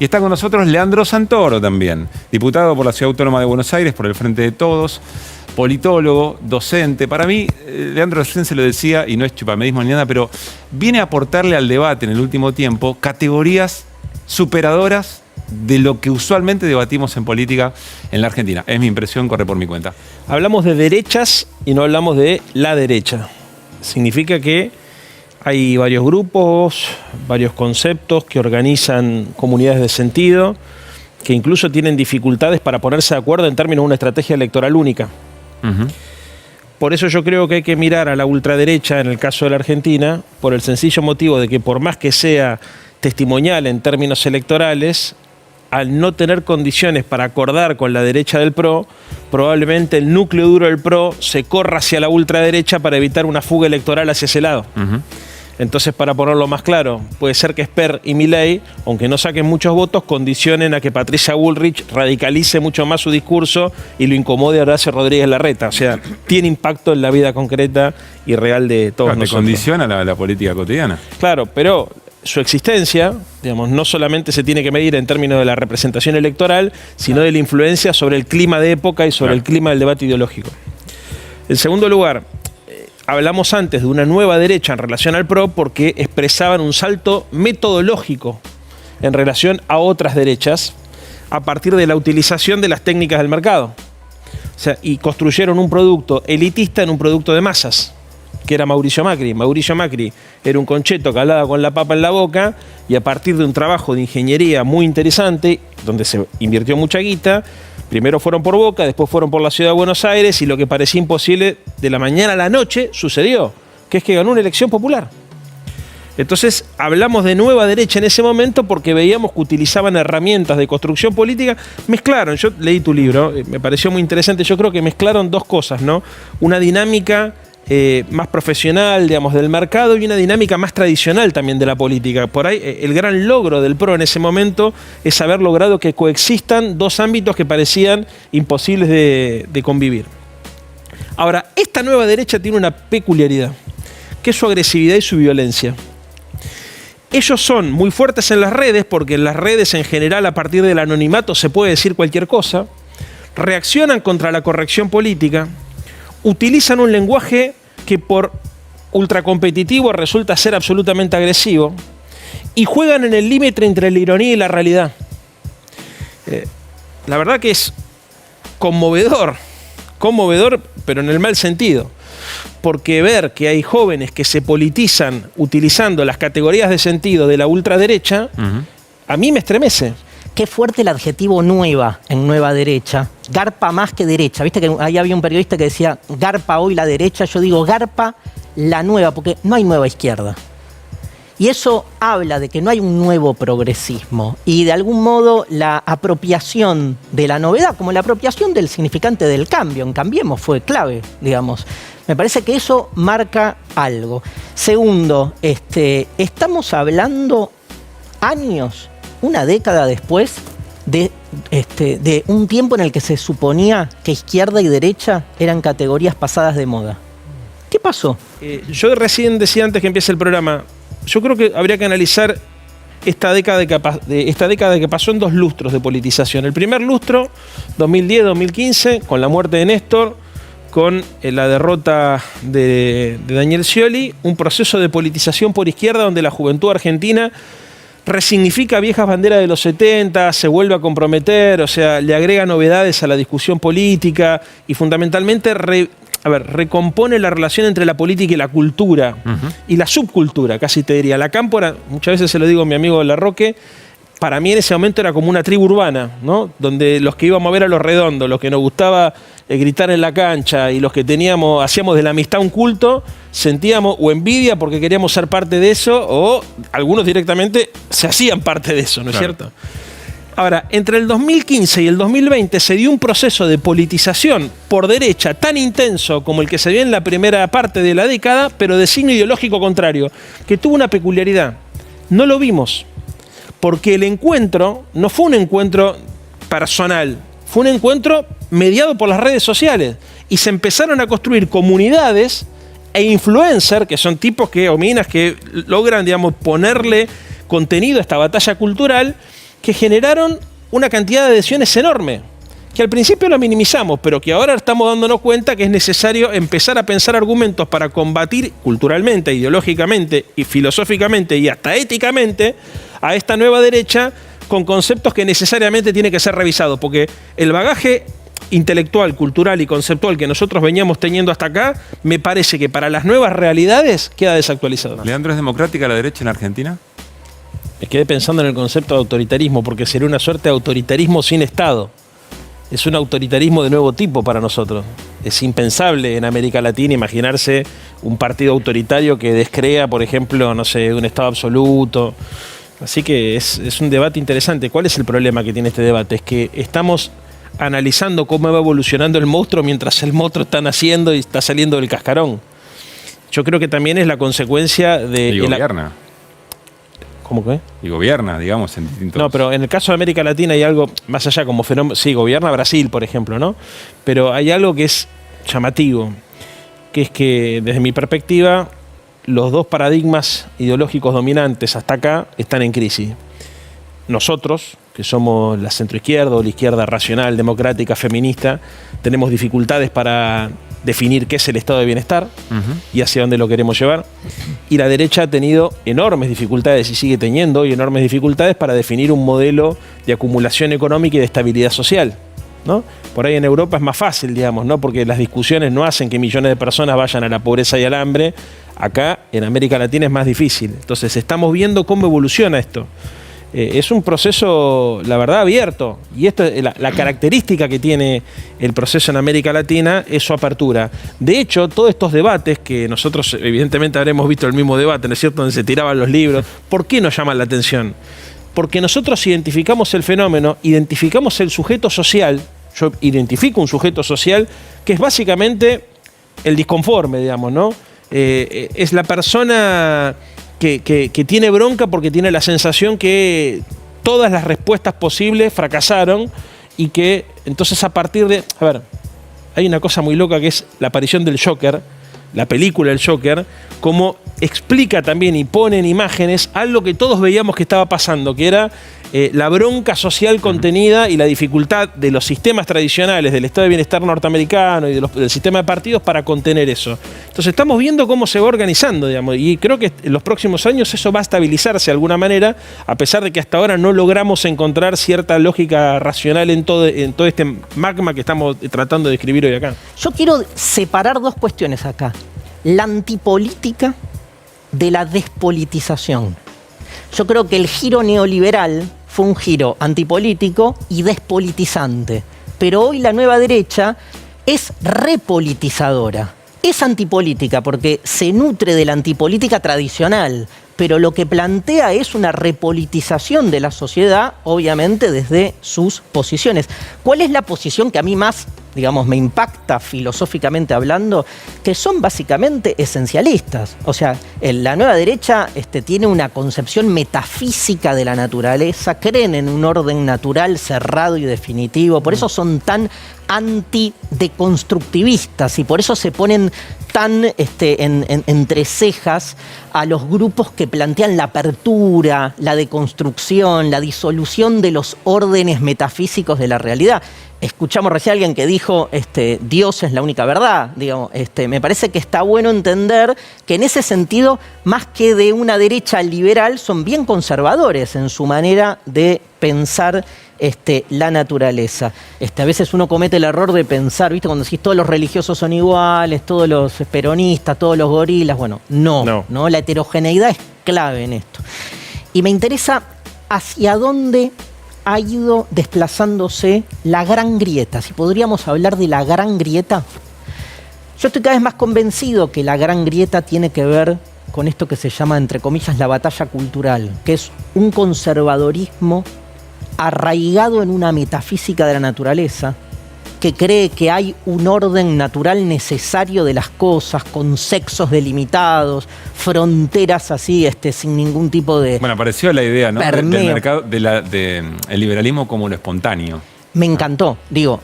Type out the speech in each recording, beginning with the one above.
Y está con nosotros Leandro Santoro también, diputado por la Ciudad Autónoma de Buenos Aires, por el Frente de Todos, politólogo, docente. Para mí, Leandro recién se lo decía, y no es chupamedismo ni nada, pero viene a aportarle al debate en el último tiempo categorías superadoras de lo que usualmente debatimos en política en la Argentina. Es mi impresión, corre por mi cuenta. Hablamos de derechas y no hablamos de la derecha. Significa que hay varios grupos, varios conceptos que organizan comunidades de sentido, que incluso tienen dificultades para ponerse de acuerdo en términos de una estrategia electoral única. Por eso yo creo que hay que mirar a la ultraderecha, en el caso de la Argentina, por el sencillo motivo de que por más que sea testimonial en términos electorales, al no tener condiciones para acordar con la derecha del PRO, probablemente el núcleo duro del PRO se corra hacia la ultraderecha para evitar una fuga electoral hacia ese lado. Entonces, para ponerlo más claro, puede ser que Esper y Milei, aunque no saquen muchos votos, condicionen a que Patricia Bullrich radicalice mucho más su discurso y lo incomode a Horacio Rodríguez Larreta. O sea, tiene impacto en la vida concreta y real de todos nosotros. Condiciona la política cotidiana. Claro, pero su existencia, digamos, no solamente se tiene que medir en términos de la representación electoral, sino de la influencia sobre el clima de época y sobre el clima del debate ideológico. En segundo lugar, hablamos antes de una nueva derecha en relación al PRO porque expresaban un salto metodológico en relación a otras derechas a partir de la utilización de las técnicas del mercado. O sea, y construyeron un producto elitista en un producto de masas, que era Mauricio Macri. Mauricio Macri era un concheto que hablaba con la papa en la boca y a partir de un trabajo de ingeniería muy interesante, donde se invirtió mucha guita, primero fueron por Boca, después fueron por la Ciudad de Buenos Aires y lo que parecía imposible de la mañana a la noche sucedió, que es que ganó una elección popular. Entonces hablamos de nueva derecha en ese momento porque veíamos que utilizaban herramientas de construcción política, mezclaron, yo leí tu libro, me pareció muy interesante, yo creo que mezclaron dos cosas, ¿no? Una dinámica más profesional, digamos, del mercado y una dinámica más tradicional también de la política. Por ahí el gran logro del PRO en ese momento es haber logrado que coexistan dos ámbitos que parecían imposibles de convivir. Ahora, esta nueva derecha tiene una peculiaridad, que es su agresividad y su violencia. Ellos son muy fuertes en las redes, porque en las redes en general a partir del anonimato se puede decir cualquier cosa, reaccionan contra la corrección política, utilizan un lenguaje que por ultracompetitivo resulta ser absolutamente agresivo y juegan en el límite entre la ironía y la realidad. La verdad que es conmovedor, pero en el mal sentido, porque ver que hay jóvenes que se politizan utilizando las categorías de sentido de la ultraderecha, a mí me estremece. Qué fuerte el adjetivo nueva en nueva derecha. Garpa más que derecha. Viste que ahí había un periodista que decía garpa hoy la derecha. Yo digo garpa la nueva, porque no hay nueva izquierda. Y eso habla de que no hay un nuevo progresismo. Y de algún modo la apropiación de la novedad, como la apropiación del significante del cambio, en Cambiemos fue clave, digamos. Me parece que eso marca algo. Segundo, estamos hablando años, una década después de un tiempo en el que se suponía que izquierda y derecha eran categorías pasadas de moda. ¿Qué pasó? Yo recién decía antes que empiece el programa, yo creo que habría que analizar esta década que pasó en dos lustros de politización. El primer lustro, 2010-2015, con la muerte de Néstor, con la derrota de Daniel Scioli, un proceso de politización por izquierda donde la juventud argentina resignifica viejas banderas de los 70, se vuelve a comprometer, o sea, le agrega novedades a la discusión política y fundamentalmente recompone la relación entre la política y la cultura y la subcultura, casi te diría. La cámpora, muchas veces se lo digo a mi amigo Larroque, para mí en ese momento era como una tribu urbana, ¿no? Donde los que íbamos a ver a los redondos, los que nos gustaba gritar en la cancha y los que hacíamos de la amistad un culto, sentíamos o envidia porque queríamos ser parte de eso o algunos directamente se hacían parte de eso, ¿no es cierto? Ahora, entre el 2015 y el 2020 se dio un proceso de politización por derecha tan intenso como el que se dio en la primera parte de la década, pero de signo ideológico contrario, que tuvo una peculiaridad. No lo vimos, porque el encuentro no fue un encuentro personal, fue un encuentro mediado por las redes sociales y se empezaron a construir comunidades e influencers, que son tipos o minas que logran, digamos, ponerle contenido a esta batalla cultural que generaron una cantidad de adhesiones enorme, que al principio lo minimizamos, pero que ahora estamos dándonos cuenta que es necesario empezar a pensar argumentos para combatir culturalmente, ideológicamente y filosóficamente y hasta éticamente a esta nueva derecha con conceptos que necesariamente tienen que ser revisados, porque el bagaje intelectual, cultural y conceptual que nosotros veníamos teniendo hasta acá, me parece que para las nuevas realidades queda desactualizado. ¿Leandro, es democrática la derecha en Argentina? Me quedé pensando en el concepto de autoritarismo, porque sería una suerte de autoritarismo sin Estado. Es un autoritarismo de nuevo tipo para nosotros. Es impensable en América Latina imaginarse un partido autoritario que descrea, por ejemplo, no sé, un Estado absoluto. Así que es un debate interesante. ¿Cuál es el problema que tiene este debate? Es que estamos analizando cómo va evolucionando el monstruo mientras el monstruo está naciendo y está saliendo del cascarón. Yo creo que también es la consecuencia de... Y gobierna. ¿Cómo que? Y gobierna, digamos, en distintos... No, pero en el caso de América Latina hay algo más allá como fenómeno. Sí, gobierna Brasil, por ejemplo, ¿no? Pero hay algo que es llamativo, que es que desde mi perspectiva los dos paradigmas ideológicos dominantes hasta acá están en crisis. Nosotros, que somos la centroizquierda o la izquierda racional, democrática, feminista, tenemos dificultades para definir qué es el estado de bienestar y hacia dónde lo queremos llevar. Y la derecha ha tenido enormes dificultades y sigue teniendo hoy enormes dificultades para definir un modelo de acumulación económica y de estabilidad social, ¿no? Por ahí en Europa es más fácil, digamos, ¿no? Porque las discusiones no hacen que millones de personas vayan a la pobreza y al hambre. Acá, en América Latina, es más difícil. Entonces, estamos viendo cómo evoluciona esto. Es un proceso, la verdad, abierto. Y esto, la característica que tiene el proceso en América Latina es su apertura. De hecho, todos estos debates, que nosotros evidentemente habremos visto el mismo debate, ¿no es cierto?, donde se tiraban los libros, ¿por qué nos llaman la atención? Porque nosotros identificamos el fenómeno, identificamos el sujeto social. Yo identifico un sujeto social que es básicamente el disconforme, digamos, ¿no? Es la persona que tiene bronca porque tiene la sensación que todas las respuestas posibles fracasaron y que entonces a partir de... A ver, hay una cosa muy loca que es la aparición del Joker, la película del Joker, como explica también y pone en imágenes algo que todos veíamos que estaba pasando, que era la bronca social contenida y la dificultad de los sistemas tradicionales del estado de bienestar norteamericano y del sistema de partidos para contener eso. Entonces estamos viendo cómo se va organizando, digamos, y creo que en los próximos años eso va a estabilizarse de alguna manera, a pesar de que hasta ahora no logramos encontrar cierta lógica racional en todo este magma que estamos tratando de describir hoy acá. Yo quiero separar dos cuestiones acá. La antipolítica de la despolitización. Yo creo que el giro neoliberal fue un giro antipolítico y despolitizante. Pero hoy la nueva derecha es repolitizadora. Es antipolítica porque se nutre de la antipolítica tradicional, pero lo que plantea es una repolitización de la sociedad, obviamente desde sus posiciones. ¿Cuál es la posición que a mí más, digamos, me impacta filosóficamente hablando? Que son básicamente esencialistas. O sea, la nueva derecha tiene una concepción metafísica de la naturaleza, creen en un orden natural cerrado y definitivo, por eso son tan antideconstructivistas y por eso se ponen tan entre cejas a los grupos que plantean la apertura, la deconstrucción, la disolución de los órdenes metafísicos de la realidad. Escuchamos recién a alguien que dijo Dios es la única verdad. Digamos, me parece que está bueno entender que en ese sentido, más que de una derecha liberal, son bien conservadores en su manera de pensar la naturaleza. A veces uno comete el error de pensar, ¿viste? Cuando decís todos los religiosos son iguales, todos los peronistas, todos los gorilas. Bueno, no. La heterogeneidad es clave en esto. Y me interesa hacia dónde ha ido desplazándose la gran grieta. Si podríamos hablar de la gran grieta. Yo estoy cada vez más convencido que la gran grieta tiene que ver con esto que se llama, entre comillas, la batalla cultural, que es un conservadorismo arraigado en una metafísica de la naturaleza, que cree que hay un orden natural necesario de las cosas, con sexos delimitados, fronteras así, sin ningún tipo de... Bueno, apareció la idea, ¿no?, del permeo. mercado, el liberalismo como lo espontáneo. Me encantó,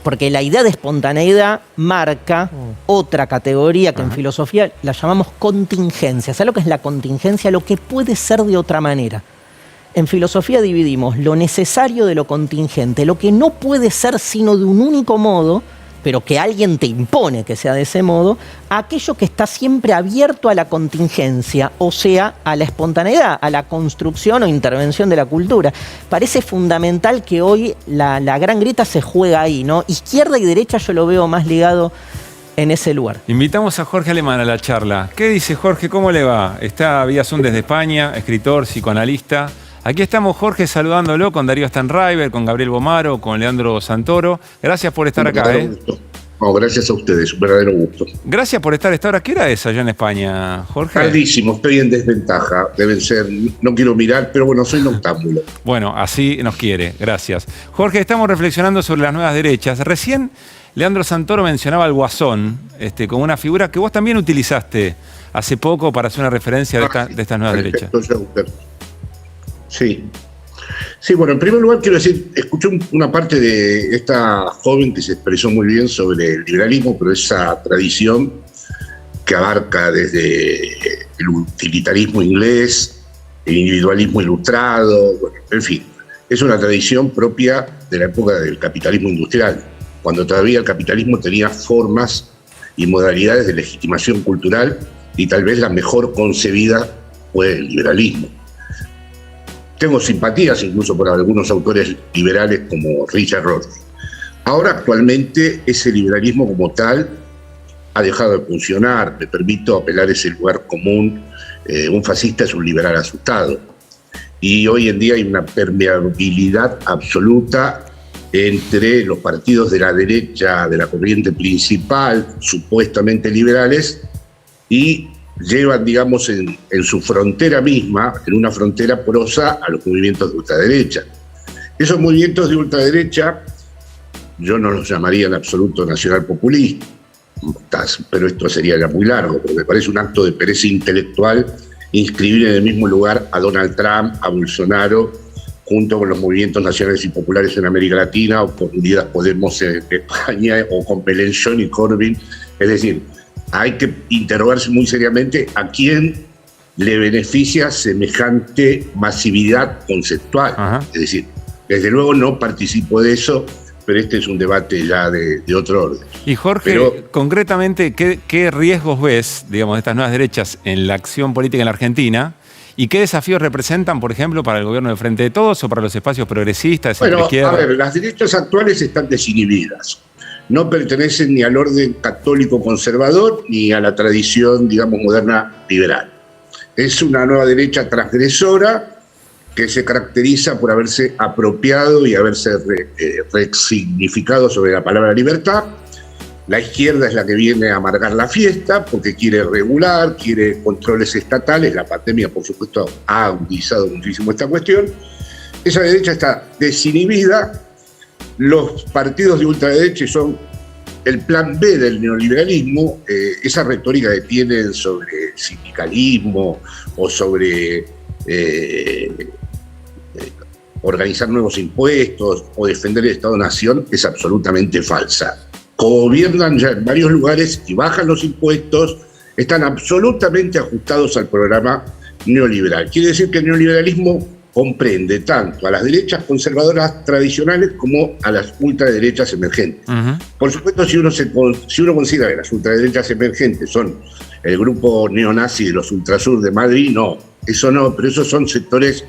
porque la idea de espontaneidad marca otra categoría que en filosofía la llamamos contingencia. ¿Sabes lo que es la contingencia? Lo que puede ser de otra manera. en filosofía dividimos lo necesario de lo contingente, lo que no puede ser sino de un único modo, pero que alguien te impone que sea de ese modo, a aquello que está siempre abierto a la contingencia, o sea, a la espontaneidad, a la construcción o intervención de la cultura. Parece fundamental que hoy la gran grieta se juega ahí, ¿no? Izquierda y derecha yo lo veo más ligado en ese lugar. Invitamos a Jorge Alemán a la charla. ¿Qué dice Jorge? ¿Cómo le va? Está vía Zoom desde España, escritor, psicoanalista. Aquí estamos, Jorge, saludándolo con Darío Stanraiver, con Gabriel Bomaro, con Leandro Santoro. Gracias por estar acá. No, gracias a ustedes, un verdadero gusto. Gracias por estar a esta hora. ¿Qué hora es allá en España, Jorge? Tardísimo, estoy en desventaja. Deben ser, no quiero mirar, pero bueno, soy noctámbulo. Bueno, así nos quiere. Gracias. Jorge, estamos reflexionando sobre las nuevas derechas. Recién Leandro Santoro mencionaba al Guasón como una figura que vos también utilizaste hace poco para hacer una referencia de estas nuevas derechas. Sí. Sí, bueno, en primer lugar quiero decir, escuché una parte de esta joven que se expresó muy bien sobre el liberalismo, pero esa tradición que abarca desde el utilitarismo inglés, el individualismo ilustrado, bueno, en fin, es una tradición propia de la época del capitalismo industrial, cuando todavía el capitalismo tenía formas y modalidades de legitimación cultural y tal vez la mejor concebida fue el liberalismo. Tengo simpatías incluso por algunos autores liberales como Richard Rorty. Ahora actualmente ese liberalismo como tal ha dejado de funcionar. Me permito apelar a ese lugar común. Un fascista es un liberal asustado. Y hoy en día hay una permeabilidad absoluta entre los partidos de la derecha, de la corriente principal, supuestamente liberales, y llevan, digamos, en su frontera misma, en una frontera porosa, a los movimientos de ultraderecha. Esos movimientos de ultraderecha, yo no los llamaría en absoluto nacionalpopulistas, pero esto sería ya muy largo, porque me parece un acto de pereza intelectual inscribir en el mismo lugar a Donald Trump, a Bolsonaro, junto con los movimientos nacionales y populares en América Latina, o con Unidas Podemos en España, o con Mélenchon y Corbyn. Es decir, hay que interrogarse muy seriamente a quién le beneficia semejante masividad conceptual. Ajá. Es decir, desde luego no participo de eso, pero este es un debate ya de otro orden. Y Jorge, concretamente, ¿qué riesgos ves, digamos, de estas nuevas derechas en la acción política en la Argentina? ¿Y qué desafíos representan, por ejemplo, para el gobierno del Frente de Todos o para los espacios progresistas? Bueno, a ver, las derechas actuales están desinhibidas. No pertenecen ni al orden católico conservador ni a la tradición, digamos, moderna liberal. Es una nueva derecha transgresora que se caracteriza por haberse apropiado y haberse resignificado sobre la palabra libertad. La izquierda es la que viene a amargar la fiesta porque quiere regular, quiere controles estatales. La pandemia, por supuesto, ha agudizado muchísimo esta cuestión. Esa derecha está desinhibida. Los partidos de ultraderecha son el plan B del neoliberalismo. Esa retórica que tienen sobre sindicalismo o sobre organizar nuevos impuestos o defender el Estado-Nación es absolutamente falsa. Gobiernan ya en varios lugares y bajan los impuestos, están absolutamente ajustados al programa neoliberal. Quiere decir que el neoliberalismo comprende tanto a las derechas conservadoras tradicionales como a las ultraderechas emergentes. Uh-huh. Por supuesto, si uno considera que las ultraderechas emergentes son el grupo neonazi de los ultrasur de Madrid, no, eso no, pero esos son sectores,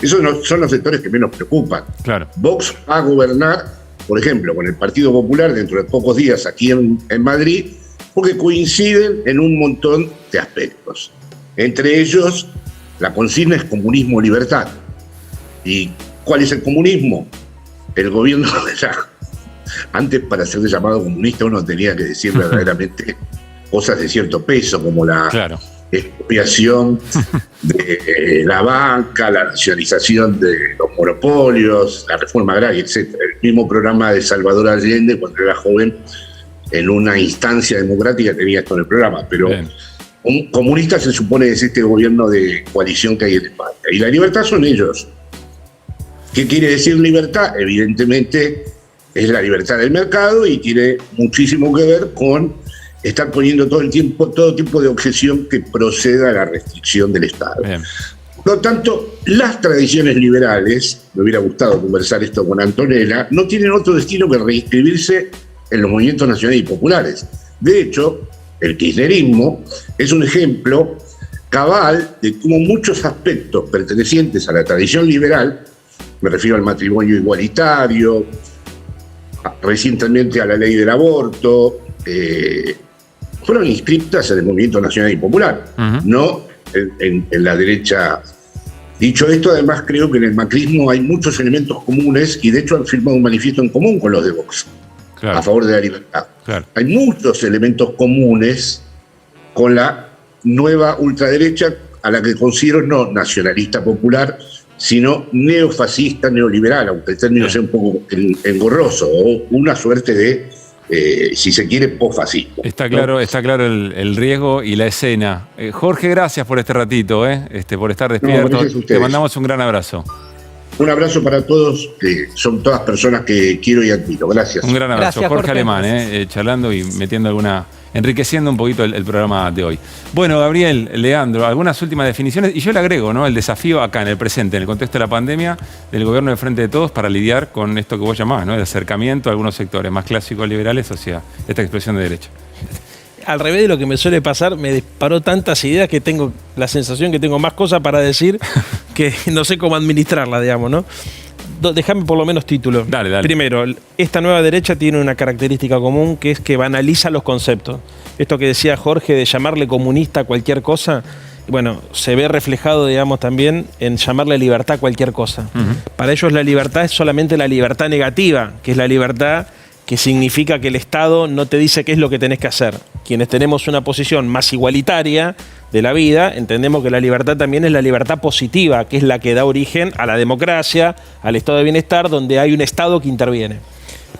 esos no son los sectores que menos preocupan. Claro. Vox va a gobernar, por ejemplo, con el Partido Popular dentro de pocos días aquí en Madrid, porque coinciden en un montón de aspectos. Entre ellos, la consigna es comunismo-libertad. ¿Y cuál es el comunismo? El gobierno, antes para ser llamado comunista uno tenía que decir verdaderamente cosas de cierto peso, como la expropiación de la banca, la nacionalización de los monopolios, la reforma agraria, etc. El mismo programa de Salvador Allende, cuando era joven, en una instancia democrática tenía esto en el programa, pero un comunista se supone que es este gobierno de coalición que hay en España. Y la libertad son ellos. ¿Qué quiere decir libertad? Evidentemente es la libertad del mercado y tiene muchísimo que ver con estar poniendo todo tipo de objeción que proceda a la restricción del Estado. Bien. Por lo tanto, las tradiciones liberales, me hubiera gustado conversar esto con Antonella, no tienen otro destino que reinscribirse en los movimientos nacionales y populares. De hecho, el kirchnerismo es un ejemplo cabal de cómo muchos aspectos pertenecientes a la tradición liberal, me refiero al matrimonio igualitario, recientemente a la ley del aborto, fueron inscritas en el movimiento nacional y popular, no en la derecha. Dicho esto, además creo que en el macrismo hay muchos elementos comunes y de hecho han firmado un manifiesto en común con los de Vox, a favor de la libertad. Hay muchos elementos comunes con la nueva ultraderecha, a la que considero no nacionalista popular, sino neofascista, neoliberal, aunque el término sea un poco engorroso, o una suerte de, si se quiere, posfascismo. Está claro, ¿no? Está claro el riesgo y la escena. Jorge, gracias por este ratito, por estar despierto. No, te mandamos un gran abrazo. Un abrazo para todos, que son todas personas que quiero y admiro. Gracias. Un gran abrazo. Gracias, Jorge Alemán, charlando y metiendo enriqueciendo un poquito el programa de hoy. Bueno, Gabriel, Leandro, algunas últimas definiciones, y yo le agrego, ¿no? El desafío acá en el presente, en el contexto de la pandemia, del gobierno del Frente de Todos para lidiar con esto que vos llamás, ¿no? El acercamiento a algunos sectores más clásicos liberales hacia esta expresión de derecha. Al revés de lo que me suele pasar, me disparó tantas ideas que tengo la sensación que tengo más cosas para decir que no sé cómo administrarlas, digamos, ¿no? Déjame por lo menos título. Dale. Primero, esta nueva derecha tiene una característica común, que es que banaliza los conceptos. Esto que decía Jorge de llamarle comunista a cualquier cosa, bueno, se ve reflejado, digamos, también en llamarle libertad a cualquier cosa. Para ellos la libertad es solamente la libertad negativa, que es la libertad que significa que el Estado no te dice qué es lo que tenés que hacer. Quienes tenemos una posición más igualitaria de la vida, entendemos que la libertad también es la libertad positiva, que es la que da origen a la democracia, al estado de bienestar, donde hay un Estado que interviene.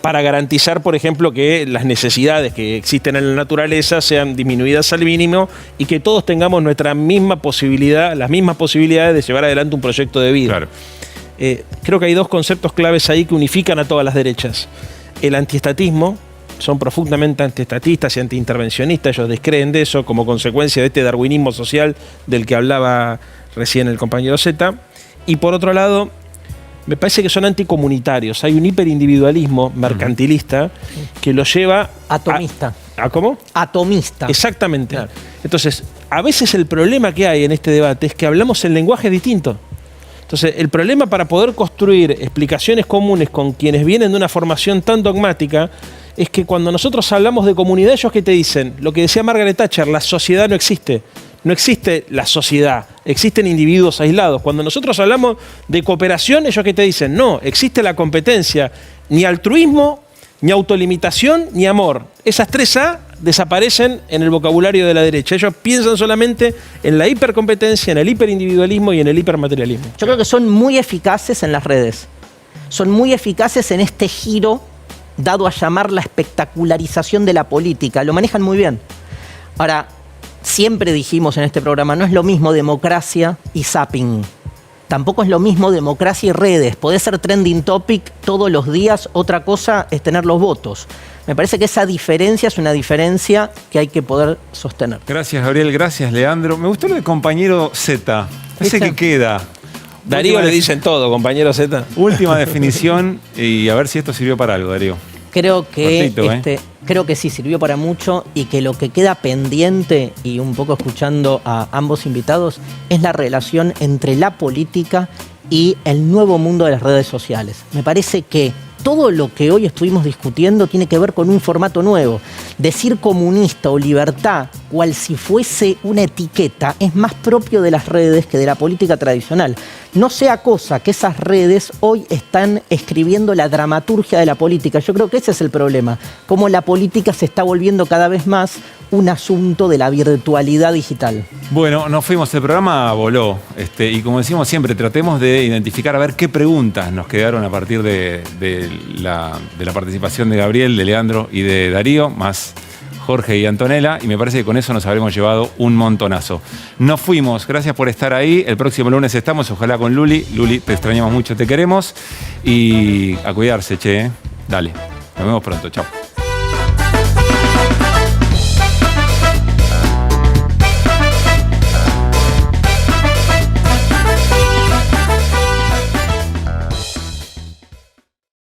Para garantizar, por ejemplo, que las necesidades que existen en la naturaleza sean disminuidas al mínimo y que todos tengamos nuestra misma posibilidad, las mismas posibilidades de llevar adelante un proyecto de vida. Claro. Creo que hay dos conceptos claves ahí que unifican a todas las derechas. El antiestatismo, son profundamente antiestatistas y antiintervencionistas, ellos descreen de eso como consecuencia de este darwinismo social del que hablaba recién el compañero Z. Y por otro lado, me parece que son anticomunitarios. Hay un hiperindividualismo mercantilista que lo lleva Atomista. ¿A cómo? Atomista. Exactamente. Claro. Entonces, a veces el problema que hay en este debate es que hablamos en lenguaje distinto. Entonces, el problema para poder construir explicaciones comunes con quienes vienen de una formación tan dogmática es que cuando nosotros hablamos de comunidad, ellos que te dicen, lo que decía Margaret Thatcher, la sociedad no existe. No existe la sociedad, existen individuos aislados. Cuando nosotros hablamos de cooperación, ellos que te dicen, no, existe la competencia, ni altruismo, ni autolimitación, ni amor. Esas tres A desaparecen en el vocabulario de la derecha. Ellos piensan solamente en la hipercompetencia, en el hiperindividualismo y en el hipermaterialismo. Yo creo que son muy eficaces en las redes. Son muy eficaces en este giro dado a llamar la espectacularización de la política. Lo manejan muy bien. Ahora, siempre dijimos en este programa, no es lo mismo democracia y zapping. Tampoco es lo mismo democracia y redes. Podés ser trending topic todos los días, otra cosa es tener los votos. Me parece que esa diferencia es una diferencia que hay que poder sostener. Gracias, Gabriel. Gracias, Leandro. Me gustó lo de compañero Z. Ese que queda. Darío le dicen todo, compañero Z. Última definición y a ver si esto sirvió para algo, Darío. Creo que, Cortito, creo que sí, sirvió para mucho y que lo que queda pendiente, y un poco escuchando a ambos invitados, es la relación entre la política y el nuevo mundo de las redes sociales. Me parece que todo lo que hoy estuvimos discutiendo tiene que ver con un formato nuevo. Decir comunista o libertad, cual si fuese una etiqueta, es más propio de las redes que de la política tradicional. No sea cosa que esas redes hoy están escribiendo la dramaturgia de la política. Yo creo que ese es el problema. Cómo la política se está volviendo cada vez más un asunto de la virtualidad digital. Bueno, nos fuimos, el programa voló. Y como decimos siempre, tratemos de identificar a ver qué preguntas nos quedaron a partir de la participación de Gabriel, de Leandro y de Darío, más Jorge y Antonella, y me parece que con eso nos habremos llevado un montonazo. Nos fuimos, gracias por estar ahí. El próximo lunes estamos, ojalá con Luli. Luli, te extrañamos mucho, te queremos. Y a cuidarse, che. Dale, nos vemos pronto, chao.